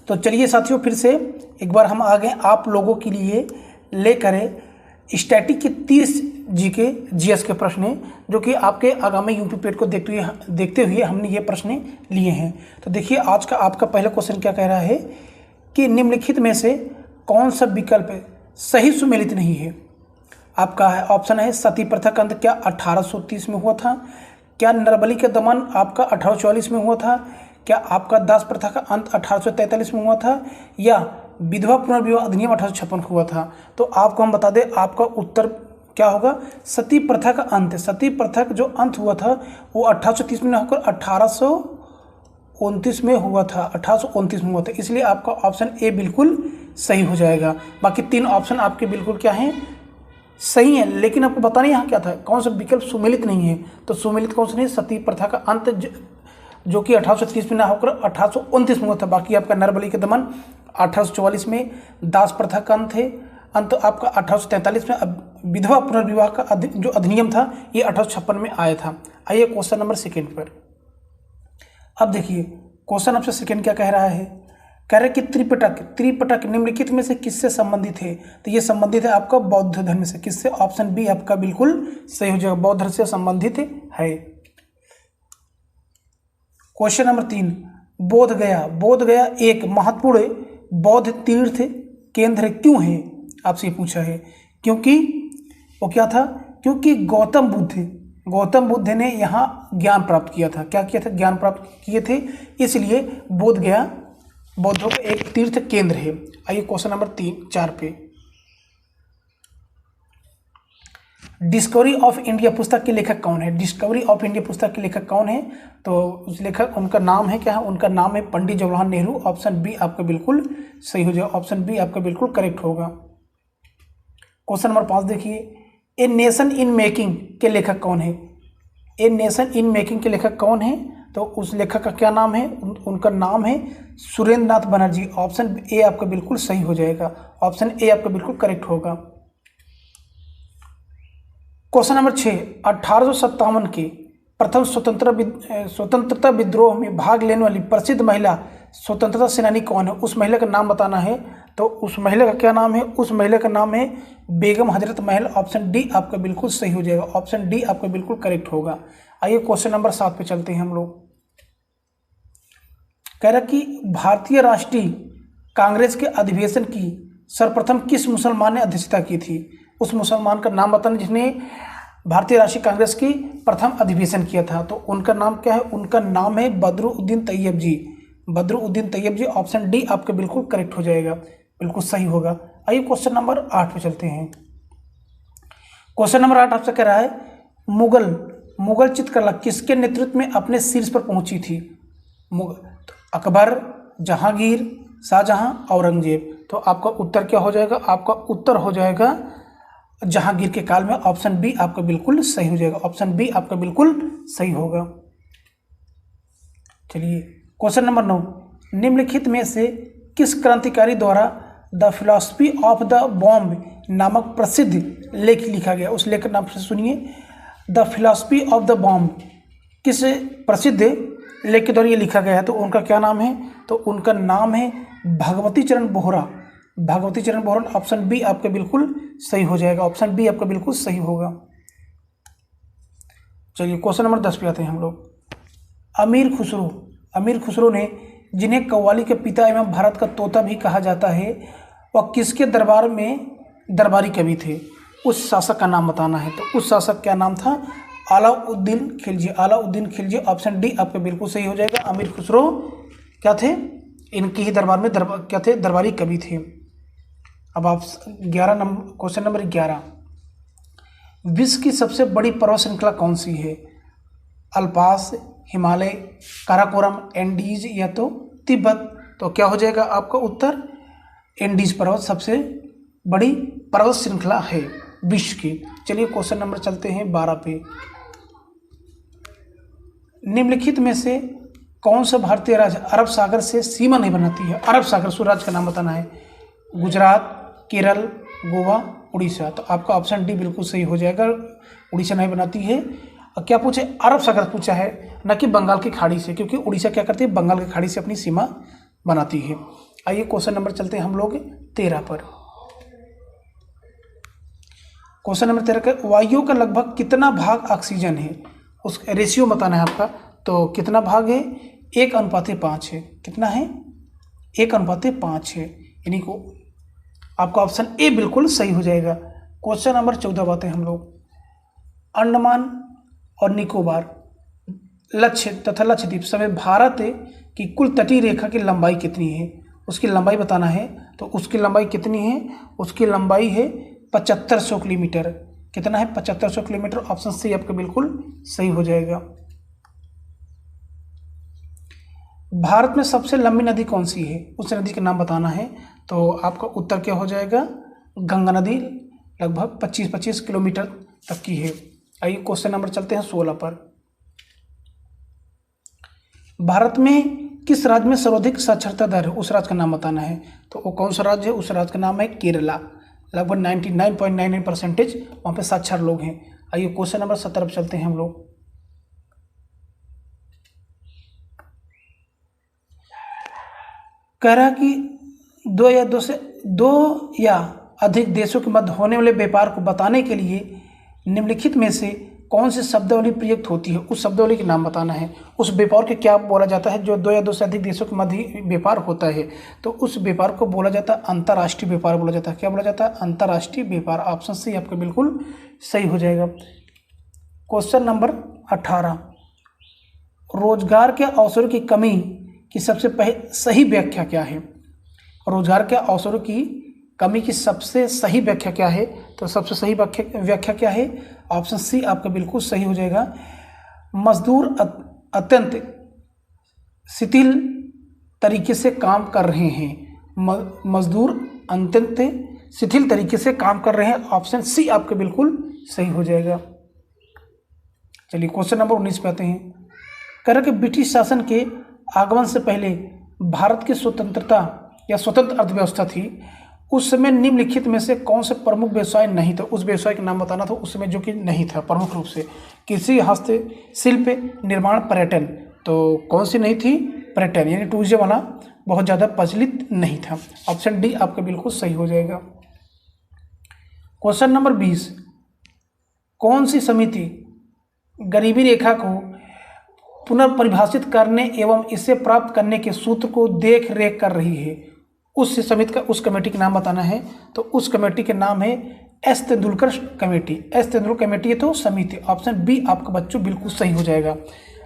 तो चलिए साथियों, फिर से एक बार हम आ गए आप लोगों के लिए लेकर स्टैटिक के 30 जीके जीएस के प्रश्न हैं, जो कि आपके आगामी यूपी पेट को देखते हुए हमने ये प्रश्न लिए हैं। तो देखिए, आज का आपका पहला क्वेश्चन क्या कह रहा है कि निम्नलिखित में से कौन सा विकल्प सही सुमेलित नहीं है। आपका ऑप्शन है सती प्रथा का अंत क्या 1830 में हुआ था, क्या नरबली का दमन आपका 1844 में हुआ था, क्या आपका दास प्रथा का अंत 1843 में हुआ था, या विधवा पुनर्विवाह अधिनियम 1856 हुआ था। तो आपको हम बता दें, आपका उत्तर क्या होगा, सती प्रथा का अंत। सती प्रथा का जो अंत हुआ था वो 1830 में होकर 1829 में हुआ था, 1829 में हुआ था, इसलिए आपका ऑप्शन ए बिल्कुल सही हो जाएगा। बाकी 3 ऑप्शन आपके बिल्कुल क्या हैं, सही है, लेकिन आपको बताना यहाँ क्या था, कौन सा विकल्प सुमेलित नहीं है। तो सुमेलित कौन सा नहीं, सती प्रथा का अंत जो कि 1830 में ना होकर 1829 में हुआ था। बाकी आपका नरबली के दमन 1844 में, दास प्रथा का अंत आपका 1843 में, विधवा पुनर्विवाह का जो अधिनियम था ये 1856 में आया था। आइए क्वेश्चन नंबर 2 पर। अब देखिए क्वेश्चन नंबर 2 क्या कह रहा है, कह रहे कि त्रिपिटक निम्नलिखित में से किससे संबंधित है। तो ये संबंधित है आपका बौद्ध धर्म से। किससे, ऑप्शन बी आपका बिल्कुल सही हो जाएगा, बौद्ध धर्म से संबंधित है। क्वेश्चन नंबर 3, बोध गया एक महत्वपूर्ण बौद्ध तीर्थ केंद्र क्यों है, आपसे पूछा है। क्योंकि वो क्या था, क्योंकि गौतम बुद्ध ने यहाँ ज्ञान प्राप्त किया था। क्या किया था, ज्ञान प्राप्त किए थे, इसलिए बोध गया बौद्धों का एक तीर्थ केंद्र है। आइए क्वेश्चन नंबर 4 पे। डिस्कवरी ऑफ इंडिया पुस्तक के लेखक कौन है। डिस्कवरी ऑफ इंडिया पुस्तक के लेखक कौन है, तो उस लेखक, उनका नाम है क्या है, उनका नाम है पंडित जवाहरलाल नेहरू। ऑप्शन बी आपका बिल्कुल सही हो जाएगा, ऑप्शन बी आपका बिल्कुल करेक्ट होगा। क्वेश्चन नंबर 5 देखिए, ए नेशन इन मेकिंग के लेखक कौन है। ए नेशन इन मेकिंग के लेखक कौन है, तो उस लेखक का क्या नाम है, उनका नाम है सुरेंद्र नाथ बनर्जी। ऑप्शन ए आपका बिल्कुल सही हो जाएगा, ऑप्शन ए आपका बिल्कुल करेक्ट होगा। क्वेश्चन नंबर 6, 1857 के प्रथम स्वतंत्रता विद्रोह में भाग लेने वाली प्रसिद्ध महिला स्वतंत्रता सेनानी कौन है। उस महिला का नाम बताना है, तो उस महिला का क्या नाम है, उस महिला का नाम है बेगम हजरत महल। ऑप्शन डी आपका बिल्कुल सही हो जाएगा, ऑप्शन डी आपका बिल्कुल करेक्ट होगा। आइए क्वेश्चन नंबर 7 पे चलते हैं हम लोग। कह रहा कि भारतीय राष्ट्रीय कांग्रेस के अधिवेशन की सर्वप्रथम किस मुसलमान ने अध्यक्षता की थी। उस मुसलमान का नाम बताना जिसने भारतीय राष्ट्रीय कांग्रेस की प्रथम अधिवेशन किया था। तो उनका नाम क्या है, उनका नाम है बदरुद्दीन तैयब जी। बदरुद्दीन तैयब जी, ऑप्शन डी आपका बिल्कुल करेक्ट हो जाएगा, बिल्कुल सही होगा। आइए क्वेश्चन नंबर 8 पे चलते हैं। क्वेश्चन नंबर 8 आपसे कह रहा है, मुगल चित्रकला किसके नेतृत्व में अपने शीर्ष पर पहुंची थी। तो अकबर, जहांगीर, शाहजहां, औरंगजेब। तो आपका उत्तर क्या हो जाएगा, आपका उत्तर हो जाएगा जहांगीर के काल में। ऑप्शन बी आपका बिल्कुल सही हो जाएगा, ऑप्शन बी आपका बिल्कुल सही होगा। चलिए क्वेश्चन नंबर 9, निम्नलिखित में से किस क्रांतिकारी द्वारा the philosophy of the bomb नामक प्रसिद्ध लेख लिखा गया। उस लेख का नाम से सुनिए, the philosophy of the bomb किस प्रसिद्ध लेख के द्वारा ये लिखा गया है। तो उनका क्या नाम है, तो उनका नाम है भगवती चरण बोहरा। भगवती चरण बोहरा, ऑप्शन बी आपका बिल्कुल सही हो जाएगा, ऑप्शन बी आपका बिल्कुल सही होगा। चलिए क्वेश्चन नंबर 10 पे आते हैं हम लोग। अमीर खुसरो ने, जिन्हें कव्वाली के पिता एवं भारत का तोता भी कहा जाता है, वह किसके दरबार में दरबारी कवि थे। उस शासक का नाम बताना है। तो उस शासक क्या नाम था, अलाउद्दीन खिलजी। अलाउद्दीन खिलजी, ऑप्शन डी आपका बिल्कुल सही हो जाएगा। अमीर खुसरो क्या थे, इनके ही दरबार में क्या थे, दरबारी कवि थे। अब आप 11 नंबर, क्वेश्चन नंबर 11, विश्व की सबसे बड़ी पर्वत श्रृंखला कौन सी है। अल्पास, हिमालय, काराकोरम, एंडीज या तो तिब्बत। तो क्या हो जाएगा आपका उत्तर, एंडीज पर्वत सबसे बड़ी पर्वत श्रृंखला है विश्व की। चलिए क्वेश्चन नंबर चलते हैं 12 पे। निम्नलिखित में से कौन सा भारतीय राज्य अरब सागर से सीमा नहीं बनाती है। अरब सागर सूर्य का नाम बताना है। गुजरात, केरल, गोवा, उड़ीसा। तो आपका ऑप्शन डी बिल्कुल सही हो जाएगा, उड़ीसा नहीं बनाती है। और क्या पूछे, अरब सागर पूछा है, न कि बंगाल की खाड़ी से, क्योंकि उड़ीसा क्या करती है, बंगाल की खाड़ी से अपनी सीमा बनाती है। आइए क्वेश्चन नंबर चलते हैं हम लोग 13 पर। क्वेश्चन नंबर 13 का वायु का लगभग कितना भाग ऑक्सीजन है, उस रेशियो बताना है आपका। तो कितना भाग है, 1:5 है। कितना है, 1:5 है, यानी को आपका ऑप्शन ए बिल्कुल सही हो जाएगा। क्वेश्चन नंबर 14 बातें हम लोग अंडमान और निकोबार लक्ष्य तथा लक्षद्वीप समेत भारत की कुल तटीय रेखा की लंबाई कितनी है, उसकी लंबाई बताना है। तो उसकी लंबाई कितनी है, उसकी लंबाई है 7500 किलोमीटर। कितना है, 7500 किलोमीटर। ऑप्शन सी आपका बिल्कुल सही हो जाएगा। भारत में सबसे लंबी नदी कौन सी है, उस नदी का नाम बताना है। तो आपका उत्तर क्या हो जाएगा, गंगा नदी, लगभग 25-25 किलोमीटर तक की है। आइए क्वेश्चन नंबर चलते हैं 16 पर। भारत में किस राज्य में सर्वाधिक साक्षरता दर है, उस राज्य का नाम बताना है। तो वो कौन सा राज्य है, उस राज्य का नाम है केरला। लगभग 99.99% वहाँ पे साक्षर लोग हैं। आइए क्वेश्चन नंबर 17 पर चलते हैं हम लोग। कह रहा कि दो या अधिक देशों के मध्य होने वाले व्यापार को बताने के लिए निम्नलिखित में से कौन सी शब्दावली प्रयुक्त होती है, उस शब्दावली के नाम बताना है। उस व्यापार के क्या बोला जाता है, जो 2 या 2 से अधिक देशों के मध्य व्यापार होता है, तो उस व्यापार को बोला जाता है अंतर्राष्ट्रीय व्यापार बोला जाता है। क्या बोला जाता है, अंतर्राष्ट्रीय व्यापार। ऑप्शन सी आपका बिल्कुल सही हो जाएगा। क्वेश्चन नंबर 18, रोजगार के अवसरों की कमी की सबसे सही व्याख्या क्या है। रोजगार के अवसरों की कमी की सबसे सही व्याख्या क्या है, तो सबसे सही व्याख्या क्या है, ऑप्शन सी आपका बिल्कुल सही हो जाएगा। मजदूर अत्यंत शिथिल तरीके से काम कर रहे हैं। मजदूर अत्यंत शिथिल तरीके से काम कर रहे हैं। ऑप्शन सी आपका बिल्कुल सही हो जाएगा। चलिए क्वेश्चन नंबर 19 पे आते हैं। कह रहे कि ब्रिटिश शासन के आगमन से पहले भारत की स्वतंत्रता या स्वतंत्र अर्थव्यवस्था थी, उस समय निम्नलिखित में से कौन से प्रमुख व्यवसाय नहीं था, उस व्यवसाय का नाम बताना था उस समय जो कि नहीं था प्रमुख रूप से। कृषि, हस्तशिल्प, निर्माण, पर्यटन। तो कौन सी नहीं थी, पर्यटन, यानी टूरिज्म वाला बहुत ज़्यादा प्रचलित नहीं था। ऑप्शन डी आपका बिल्कुल सही हो जाएगा। क्वेश्चन नंबर 20, कौन सी समिति गरीबी रेखा को पुनर्परिभाषित करने एवं इसे प्राप्त करने के सूत्र को देख रेख कर रही है, उस समिति का, उस कमेटी का नाम बताना है। तो उस कमेटी के नाम है S Tendulkar committee. S Tendulkar committee है तो समिति। ऑप्शन बी आपका बच्चों बिल्कुल सही हो जाएगा।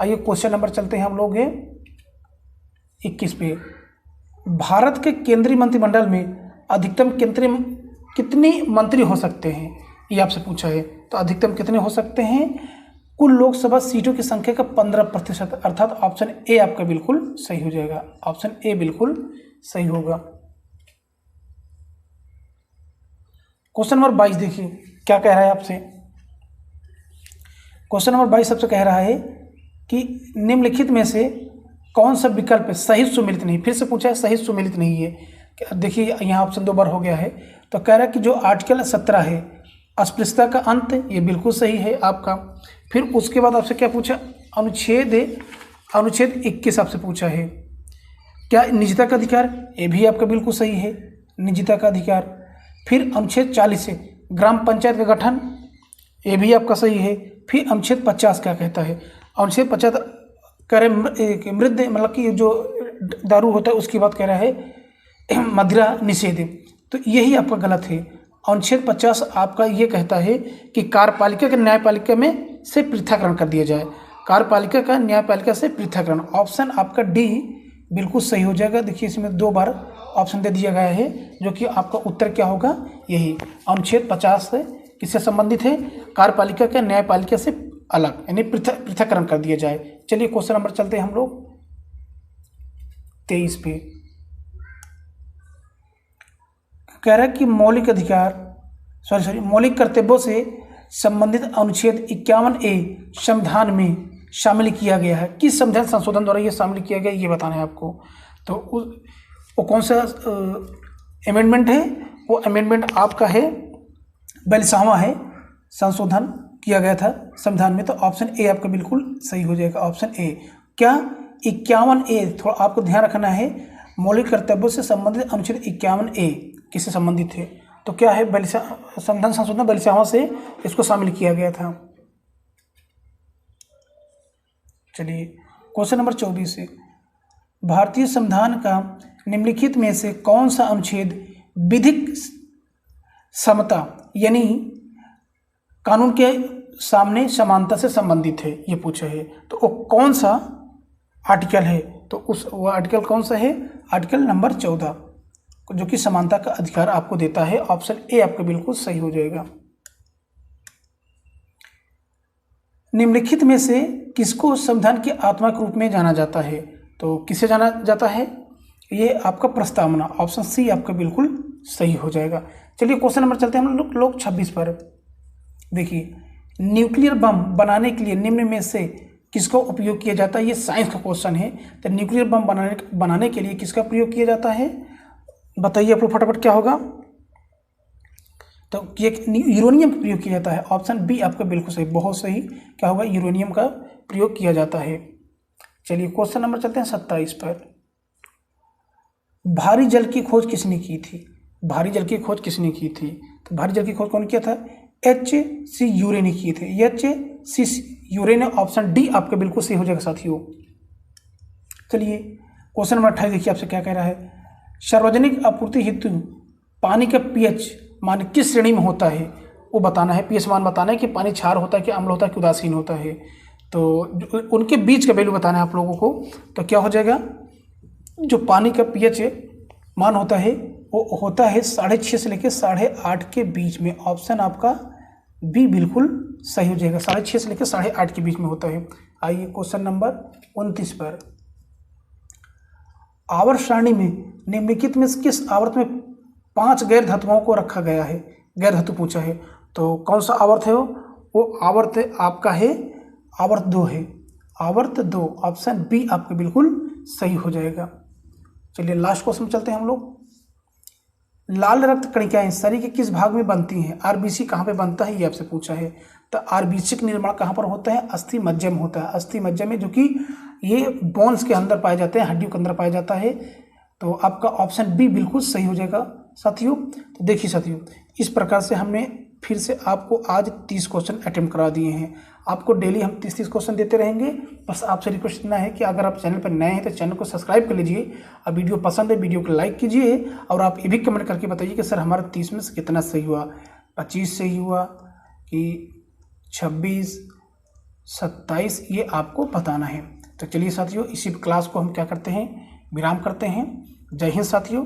आइए क्वेश्चन नंबर चलते हैं हम लोग 21 पे। भारत के केंद्रीय मंत्रिमंडल में अधिकतम कितने मंत्री हो सकते हैं, ये आपसे पूछा है। तो अधिकतम कितने हो सकते हैं, कुल लोकसभा सीटों की संख्या का 15%, अर्थात ऑप्शन ए आपका बिल्कुल सही हो जाएगा। ऑप्शन ए बिल्कुल सही होगा। क्वेश्चन नंबर 22 देखिए क्या कह रहा है आपसे। क्वेश्चन नंबर 22 सबसे कह रहा है कि निम्नलिखित में से कौन सा विकल्प सही सुमेलित नहीं। फिर से पूछा है, सही सुमेलित नहीं है। देखिए यहाँ ऑप्शन 2 बार हो गया है। तो कह रहा है कि जो आर्टिकल 17 है, अस्पृश्यता का अंत, ये बिल्कुल सही है आपका। फिर उसके बाद आपसे क्या पूछा, अनुच्छेद 21 आपसे पूछा है। क्या निजता का अधिकार, ये भी आपका बिल्कुल सही है, निजता का अधिकार। फिर अनुच्छेद 40 है, ग्राम पंचायत का गठन, ये भी आपका सही है। फिर अनुच्छेद 50 क्या कहता है, अनुच्छेद 50 कह रहे मृद, मतलब कि जो दारू होता है उसकी बात कह रहा है, मदिरा निषेध, तो यही आपका गलत है। अनुच्छेद 50 आपका ये कहता है कि कार्यपालिका के न्यायपालिका में से पृथककरण कर दिया जाए। कार्यपालिका का न्यायपालिका से पृथककरण। ऑप्शन आपका डी बिल्कुल सही हो जाएगा। देखिए इसमें 2 बार ऑप्शन दे दिया गया है, जो कि आपका उत्तर क्या होगा, यही अनुच्छेद 50 से किससे संबंधित है, कार्यपालिका के न्यायपालिका से अलग, यानी पृथककरण कर दिया जाए। चलिए क्वेश्चन नंबर चलते हैं हम लोग 23 पे। कह रहा है कि मौलिक अधिकार मौलिक कर्तव्यों से संबंधित अनुच्छेद 51A संविधान में शामिल किया गया है। किस संविधान संशोधन द्वारा ये शामिल किया गया, ये बताना है आपको। तो वो कौन सा अमेंडमेंट है, वो अमेंडमेंट आपका है 42वां है, संशोधन किया गया था संविधान में। तो ऑप्शन ए आपका बिल्कुल सही हो जाएगा। Option A. क्या 51A, थोड़ा आपको ध्यान रखना है, मौलिक कर्तव्यों से संबंधित अनुच्छेद 51A किससे संबंधित थे? तो क्या है, संविधान संशोधन 42वां से इसको शामिल किया गया था। चलिए क्वेश्चन नंबर 24 है, भारतीय संविधान का निम्नलिखित में से कौन सा अनुच्छेद विधिक समता यानी कानून के सामने समानता से संबंधित है, ये पूछा है। तो वो कौन सा आर्टिकल है? तो वो आर्टिकल कौन सा है? आर्टिकल नंबर 14, जो कि समानता का अधिकार आपको देता है। ऑप्शन ए आपका बिल्कुल सही हो जाएगा। निम्नलिखित में से किसको संविधान की आत्मा के रूप में जाना जाता है? तो किसे जाना जाता है? ये आपका प्रस्तावना, ऑप्शन सी आपका बिल्कुल सही हो जाएगा। चलिए क्वेश्चन नंबर चलते हैं हम लोग 26 पर। देखिए, न्यूक्लियर बम बनाने के लिए निम्न में से किसका उपयोग किया जाता है? ये साइंस का क्वेश्चन है। तो न्यूक्लियर बम बनाने के लिए किसका प्रयोग किया जाता है? बताइए आप लोग फटाफट, क्या होगा? तो ये यूरेनियम का प्रयोग किया जाता है। ऑप्शन बी आपका बिल्कुल सही, बहुत सही। क्या होगा? यूरेनियम का प्रयोग किया जाता है। चलिए क्वेश्चन नंबर चलते हैं 27 पर। भारी जल की खोज किसने की थी? भारी जल की खोज किसने की थी? तो भारी जल की खोज कौन किया था? H.C. यूरे ने किए थे। H.C. यूरे ने, ऑप्शन डी आपका बिल्कुल सही हो जाएगा साथियों। चलिए क्वेश्चन नंबर 28 देखिए आपसे क्या कह रहा है। सार्वजनिक आपूर्ति हेतु पानी का पीएच मान किस श्रेणी में होता है, वो बताना है। पीएच मान बताना है कि पानी क्षार होता है कि अम्ल होता है कि उदासीन होता है। तो उनके बीच का वैल्यू बताना है आप लोगों को। तो क्या हो जाएगा? जो पानी का पीएच मान होता है वो होता है 6.5 से लेकर 8.5 के बीच में। ऑप्शन आपका बी बिल्कुल सही हो जाएगा। 6.5 से लेकर 8.5 के बीच में होता है। आइए क्वेश्चन नंबर 29 पर। आवर्त सारणी में निम्नलिखित में किस आवर्त में 5 गैर धातुओं को रखा गया है? गैर धातु पूछा है। तो कौन सा आवर्त है वो आवर्त आपका है आवर्त 2 है। आवर्त 2, ऑप्शन बी आपका बिल्कुल सही हो जाएगा। चलिए लास्ट क्वेश्चन चलते हैं हम लोग। लाल रक्त कणिकाएं शरीर के किस भाग में बनती हैं? आरबीसी कहाँ पे बनता है, ये आपसे पूछा है। तो आरबीसी का निर्माण कहाँ पर होता है? अस्थि मज्जा में होता है। अस्थि मज्जा में, जो कि ये बोन्स के अंदर पाए जाते हैं, हड्डियों के अंदर पाया जाता है। तो आपका ऑप्शन बी बिल्कुल सही हो जाएगा साथियों। तो देखिए साथियों, इस प्रकार से हमने फिर से आपको आज 30 क्वेश्चन अटेम्प्ट करा दिए हैं। आपको डेली हम 30 क्वेश्चन देते रहेंगे। बस आपसे रिक्वेस्ट इतना है कि अगर आप चैनल पर नए हैं तो चैनल को सब्सक्राइब कर लीजिए, और वीडियो पसंद है वीडियो को लाइक कीजिए। और आप ये भी कमेंट करके बताइए कि सर हमारा 30 में से कितना सही हुआ, 25 सही हुआ कि 26, 27, ये आपको बताना है। तो चलिए साथियों, इसी क्लास को हम क्या करते हैं, विराम करते हैं। जय हिंद साथियों।